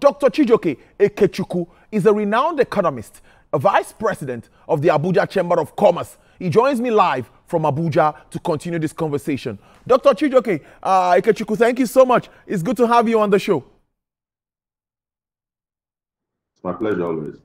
Dr. Chijioke Ikechukwu is a renowned economist, a vice president of the Abuja Chamber of Commerce. He joins me live from Abuja to continue this conversation. Dr. Chijioke Ikechukwu, thank you so much. It's good to have you on the show. It's my pleasure always.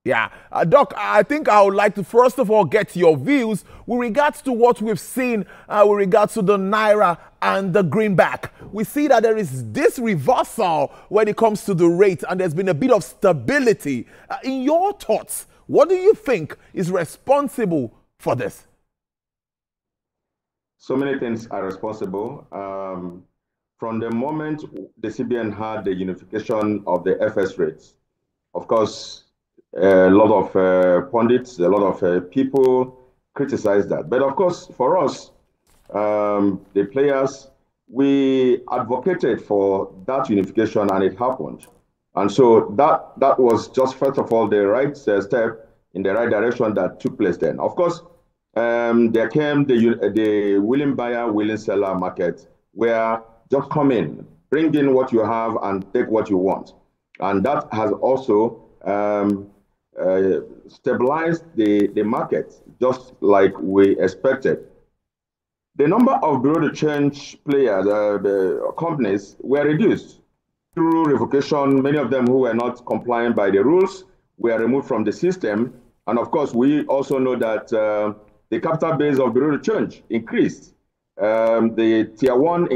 Yeah, Doc, I think I would like to first of all get your views with regards to what we've seen with regards to the Naira and the greenback. We see that there is this reversal when it comes to the rate, and there's been a bit of stability. In your thoughts, what do you think is responsible for this? So many things are responsible. From the moment the CBN had the unification of the FS rates, of course, a lot of pundits, a lot of people criticized that. But of course, for us, the players, we advocated for that unification, and it happened. And so that was just, first of all, the right step in the right direction that took place then. Of course, there came the willing buyer, willing seller market, where just come in, bring in what you have and take what you want. And that has also stabilized the market, just like we expected. The number of bureau de change players, companies, were reduced through revocation. Many of them who were not complying by the rules were removed from the system. And of course, we also know that the capital base of bureau de change increased. The tier 1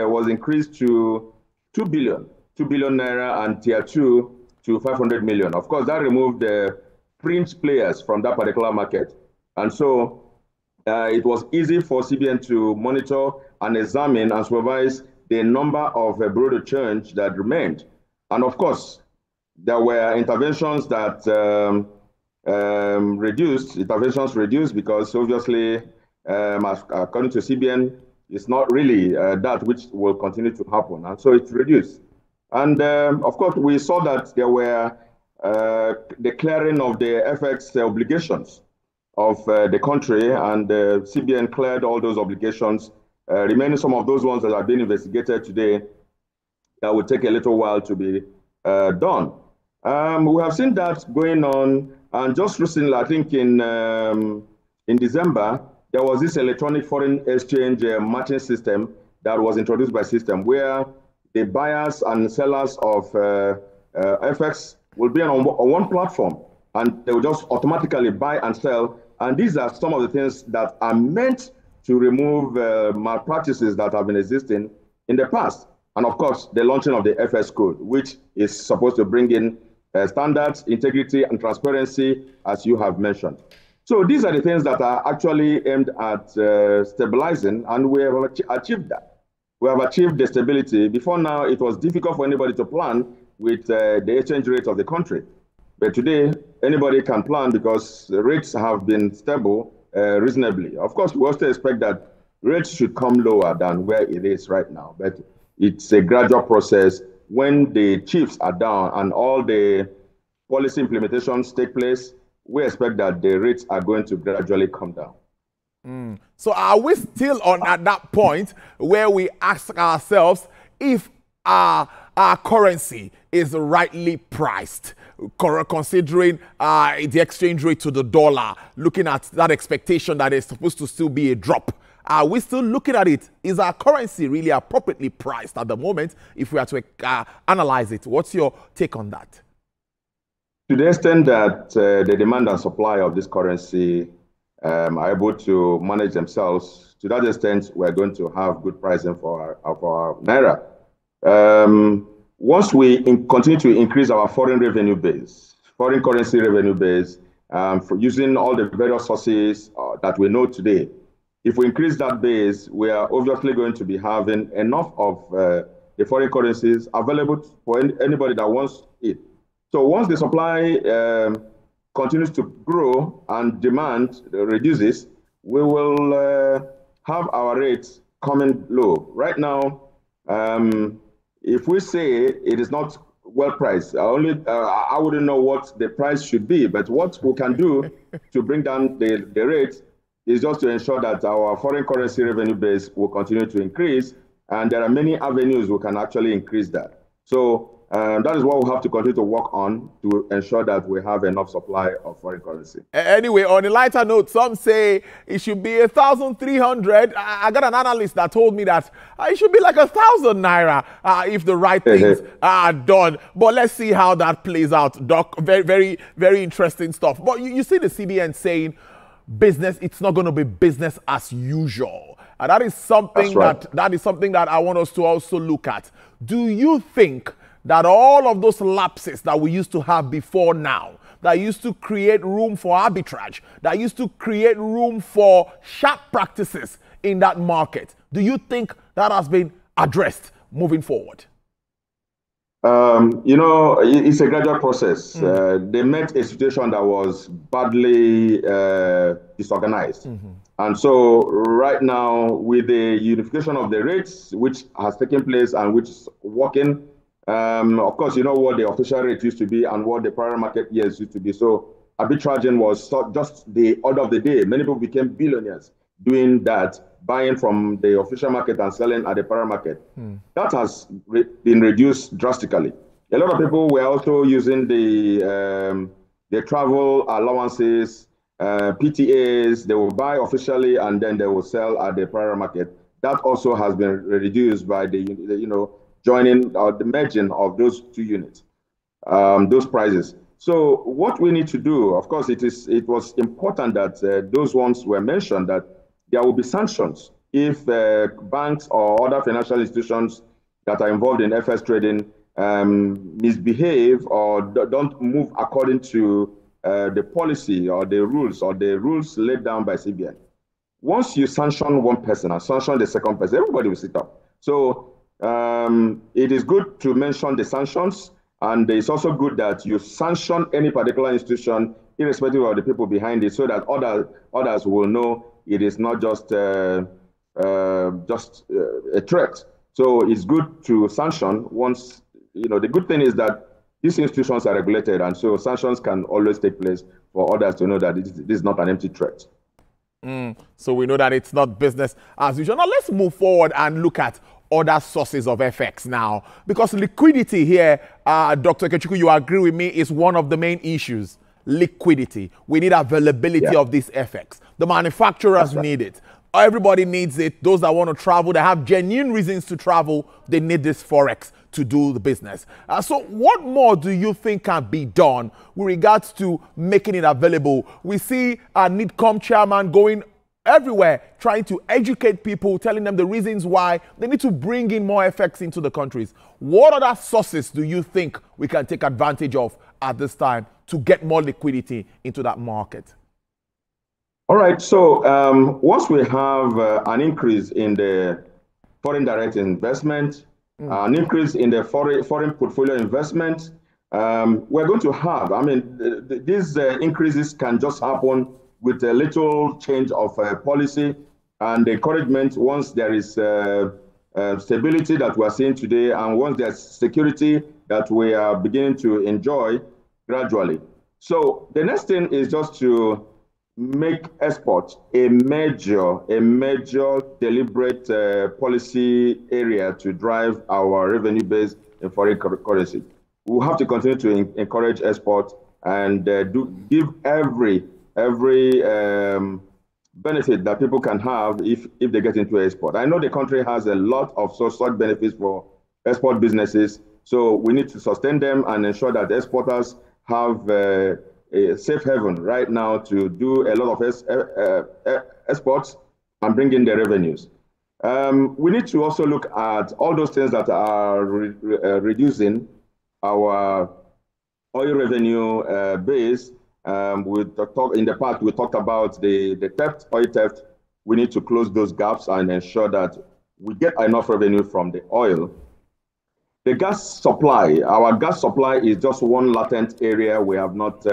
was increased to 2 billion naira, and tier 2 to 500 million. Of course, that removed the print players from that particular market. And so it was easy for CBN to monitor and examine and supervise the number of bureau de change that remained. And of course, there were interventions that reduced because obviously, according to CBN, it's not really that which will continue to happen. And so it's reduced. And of course, we saw that there were the clearing of the FX obligations of the country, and CBN cleared all those obligations, remaining some of those ones that are being investigated today that will take a little while to be done. We have seen that going on, and just recently, I think in December, there was this electronic foreign exchange matching system that was introduced by system, where the buyers and sellers of FX will be on one platform, and they will just automatically buy and sell. And these are some of the things that are meant to remove malpractices that have been existing in the past. And of course, the launching of the FS code, which is supposed to bring in standards, integrity, and transparency, as you have mentioned. So these are the things that are actually aimed at stabilizing, and we have achieved that. We have achieved the stability. Before now, it was difficult for anybody to plan with the exchange rate of the country. But today, anybody can plan because the rates have been stable reasonably. Of course, we also expect that rates should come lower than where it is right now. But it's a gradual process. When the chiefs are down and all the policy implementations take place, we expect that the rates are going to gradually come down. So are we still at that point where we ask ourselves if our currency is rightly priced, considering the exchange rate to the dollar, looking at that expectation that there's supposed to still be a drop? Are we still looking at it? Is our currency really appropriately priced at the moment if we are to analyze it? What's your take on that? To the extent that the demand and supply of this currency are able to manage themselves, to that extent, we're going to have good pricing for our Naira. Once we continue to increase our foreign revenue base, foreign currency revenue base, for using all the various sources that we know today, if we increase that base, we are obviously going to be having enough of the foreign currencies available for anybody that wants it. So once the supply continues to grow and demand reduces, we will have our rates coming low. Right now, if we say it is not well priced, I wouldn't know what the price should be, but what we can do to bring down the rates is just to ensure that our foreign currency revenue base will continue to increase, and there are many avenues we can actually increase that. So that is what we have to continue to work on to ensure that we have enough supply of foreign currency. Anyway, on a lighter note, some say it should be 1,300. I got an analyst that told me that it should be like 1,000 naira if the right things are done. But let's see how that plays out, Doc. Very, very, very interesting stuff. But you see the CBN saying business, it's not going to be business as usual. And that is something that is something that I want us to also look at. Do you think that all of those lapses that we used to have before now, that used to create room for arbitrage, that used to create room for sharp practices in that market, do you think that has been addressed moving forward? You know, it's a gradual process. They met a situation that was badly disorganized. And so right now, with the unification of the rates, which has taken place and which is working, of course, you know what the official rate used to be and what the prior market years used to be. So arbitraging was just the order of the day. Many people became billionaires doing that, buying from the official market and selling at the prior market. That has been reduced drastically. A lot of people were also using the travel allowances, PTAs. They will buy officially and then they will sell at the prior market. That also has been reduced by the joining or the merging of those two units, those prices. So what we need to do, of course, it was important that those ones were mentioned, that there will be sanctions if banks or other financial institutions that are involved in FX trading misbehave or don't move according to the policy or the rules laid down by CBN. Once you sanction one person and sanction the second person, everybody will sit up. So it is good to mention the sanctions, and it's also good that you sanction any particular institution, irrespective of the people behind it, so that others will know it is not just a threat. So it's good to sanction once, the good thing is that these institutions are regulated, and so sanctions can always take place for others to know that this is not an empty threat. So we know that it's not business as usual. Now let's move forward and look at other sources of FX now, because liquidity here, Dr. Ikechukwu, you agree with me, is one of the main issues. Liquidity. We need availability of this FX. The manufacturers need it. Everybody needs it. Those that want to travel, they have genuine reasons to travel, they need this Forex to do the business. So what more do you think can be done with regards to making it available? We see a NIDCOM chairman going everywhere trying to educate people, telling them the reasons why they need to bring in more FX into the countries. What other sources do you think we can take advantage of at this time to get more liquidity into that market? All right. So once we have an increase in the foreign direct investment, an increase in the foreign portfolio investment, we're going to have, these increases can just happen with a little change of policy and encouragement. Once there is stability that we're seeing today, and once there's security that we are beginning to enjoy gradually. So the next thing is just to make export a major deliberate policy area to drive our revenue base in foreign currency. We'll have to continue to encourage export and give every benefit that people can have if they get into export. I know the country has a lot of such benefits for export businesses, so we need to sustain them and ensure that exporters have a safe haven right now to do a lot of exports and bring in the revenues. We need to also look at all those things that are reducing our oil revenue base. In the past, we talked about the theft, oil theft. We need to close those gaps and ensure that we get enough revenue from the oil. The gas supply, our gas supply is just one latent area we have not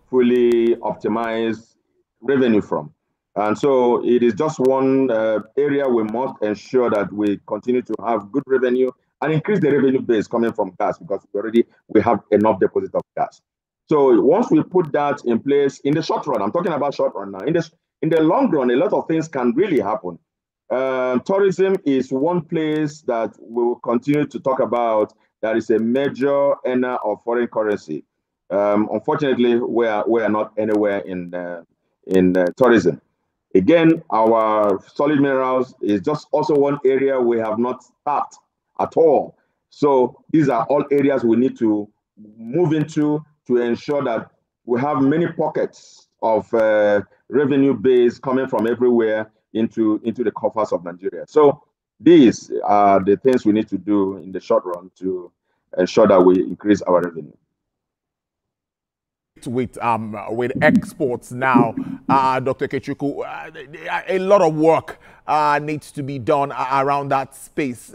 fully optimized revenue from. And so it is just one area we must ensure that we continue to have good revenue and increase the revenue base coming from gas, because we have enough deposit of gas. So once we put that in place in the short run, I'm talking about short run now, in the long run, a lot of things can really happen. Tourism is one place that we will continue to talk about that is a major earner of foreign currency. Unfortunately, we are not anywhere in tourism. Again, our solid minerals is just also one area we have not tapped at all. So these are all areas we need to move into to ensure that we have many pockets of revenue base coming from everywhere into the coffers of Nigeria. So these are the things we need to do in the short run to ensure that we increase our revenue. With exports now, Dr. Kechuku, a lot of work needs to be done around that space.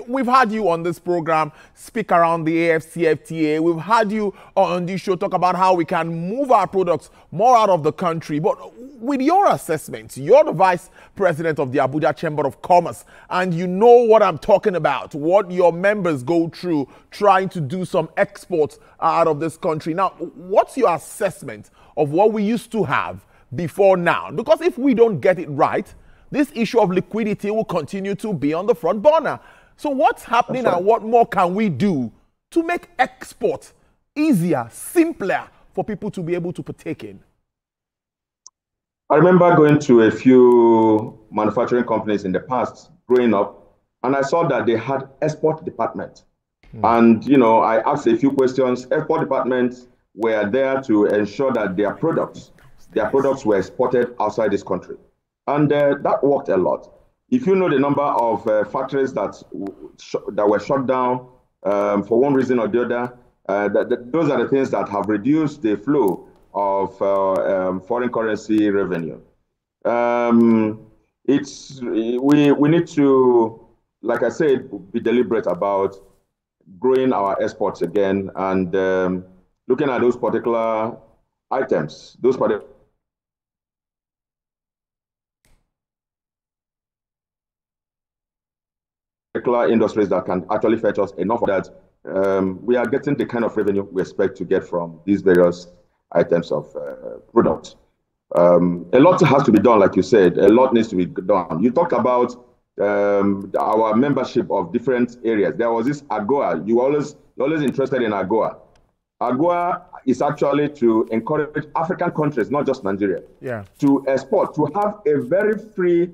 We've had you on this program speak around the AFCFTA. We've had you on this show talk about how we can move our products more out of the country. But with your assessment, you're the vice president of the Abuja Chamber of Commerce, and you know what I'm talking about, what your members go through trying to do some exports out of this country. Now, what's your assessment of what we used to have before now? Because if we don't get it right, this issue of liquidity will continue to be on the front burner. So what's happening and what more can we do to make export easier, simpler for people to be able to partake in? I remember going to a few manufacturing companies in the past growing up, and I saw that they had export department. And, you know, I asked a few questions. Export departments were there to ensure that their products were exported outside this country. And that worked a lot. If you know the number of factories that were shut down for one reason or the other, those are the things that have reduced the flow of foreign currency revenue. We need to, like I said, be deliberate about growing our exports again and looking at those particular items, those particular industries that can actually fetch us enough of that. We are getting the kind of revenue we expect to get from these various items of products. A lot has to be done, like you said. A lot needs to be done. You talked about our membership of different areas. There was this AGOA. You're always interested in AGOA. AGOA is actually to encourage African countries, not just Nigeria, to export, to have a very free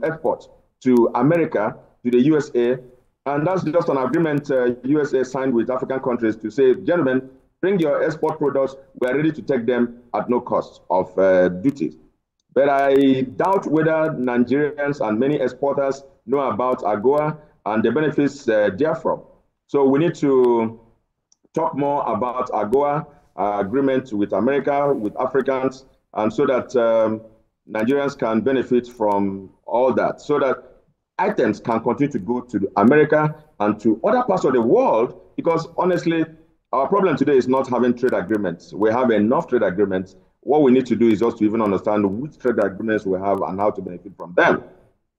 export to America, to the USA. And that's just an agreement USA signed with African countries to say, gentlemen, bring your export products. We're ready to take them at no cost of duties. But I doubt whether Nigerians and many exporters know about AGOA and the benefits therefrom. So we need to talk more about AGOA agreement with America, with Africans, and so that Nigerians can benefit from all that, so that items can continue to go to America and to other parts of the world, because honestly, our problem today is not having trade agreements. We have enough trade agreements. What we need to do is just to even understand which trade agreements we have and how to benefit from them.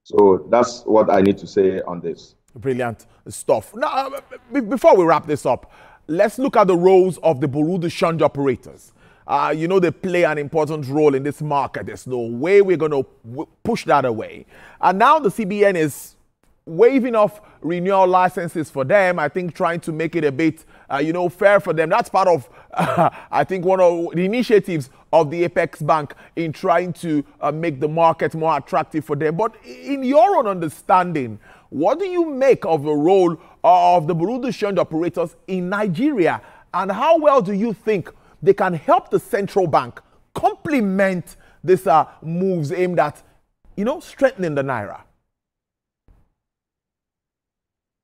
So that's what I need to say on this. Brilliant stuff. Now, before we wrap this up, let's look at the roles of the Bureau de Change operators. You know, they play an important role in this market. There's no way we're going to push that away. And now the CBN is waiving off renewal licenses for them, I think trying to make it a bit, fair for them. That's part of, I think, one of the initiatives of the Apex Bank in trying to make the market more attractive for them. But in your own understanding, what do you make of the role of the Bureau de Change operators in Nigeria? And how well do you think they can help the central bank complement these moves aimed at, strengthening the Naira?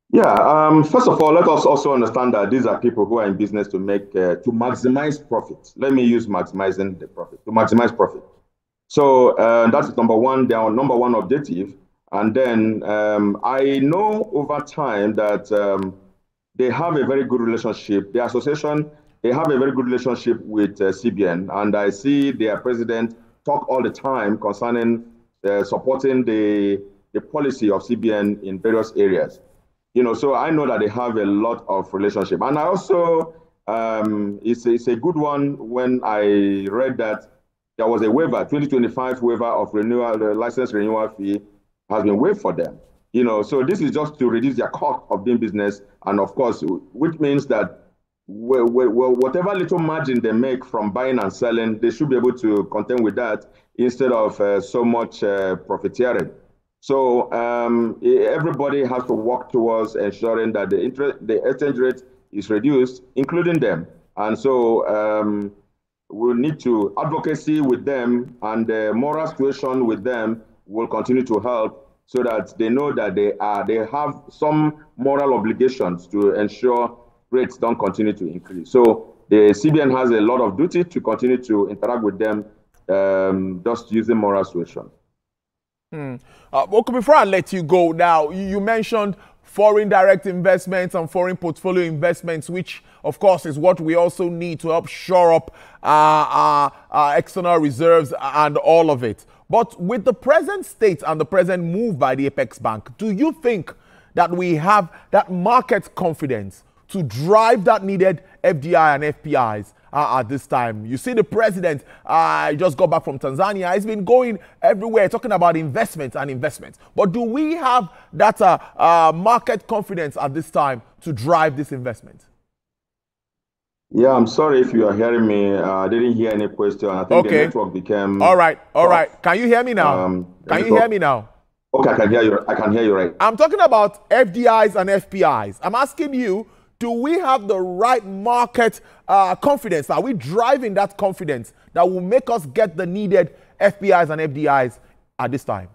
Yeah, first of all, let us also understand that these are people who are in business to maximize profit. Let me use maximizing the profit, to maximize profit. So that's number one, their number one objective. And then I know over time that they have a very good relationship. The association, they have a very good relationship with CBN. And I see their president talk all the time concerning supporting the policy of CBN in various areas. So I know that they have a lot of relationship. And I also, it's a good one when I read that there was a waiver, 2025 waiver of renewal, the license renewal fee has been waived for them. So this is just to reduce their cost of doing business, and of course, which means that whatever little margin they make from buying and selling, they should be able to contend with that instead of so much profiteering. So everybody has to work towards ensuring that the exchange rate is reduced, including them. And so we'll need to advocacy with them, and the moral situation with them will continue to help, so that they know that they have some moral obligations to ensure rates don't continue to increase. So the CBN has a lot of duty to continue to interact with them, just using moral suasion. Okay, before I let you go now, you mentioned foreign direct investments and foreign portfolio investments, which of course is what we also need to help shore up our external reserves and all of it. But with the present state and the present move by the Apex Bank, do you think that we have that market confidence to drive that needed FDI and FPIs at this time? You see the president just got back from Tanzania. He's been going everywhere talking about investments and investments. But do we have that market confidence at this time to drive this investment? Yeah, I'm sorry if you are hearing me. I didn't hear any question. I think the network became... All right. Can you hear me now? Can you hear me now? Okay, I can hear you. I can hear you right. I'm talking about FDIs and FPIs. I'm asking you, do we have the right market confidence? Are we driving that confidence that will make us get the needed FPIs and FDIs at this time?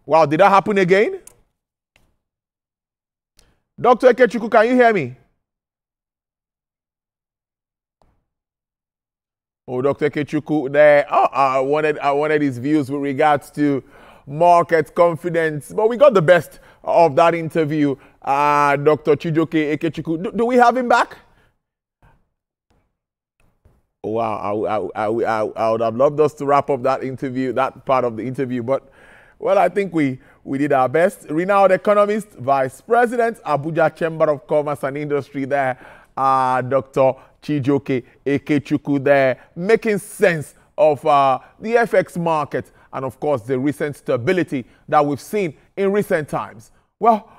Wow, did that happen again? Dr. Ikechukwu, can you hear me? Oh, Dr. Ikechukwu there. I wanted his views with regards to market confidence, but we got the best of that interview. Dr. Chijioke Ikechukwu, do we have him back? Wow, I would have loved us to wrap up that interview, that part of the interview, but well, I think we did our best. Renowned economist, Vice President, Abuja Chamber of Commerce and Industry there, Dr. Chijioke Ikechukwu there, making sense of the FX market and, of course, the recent stability that we've seen in recent times. Well,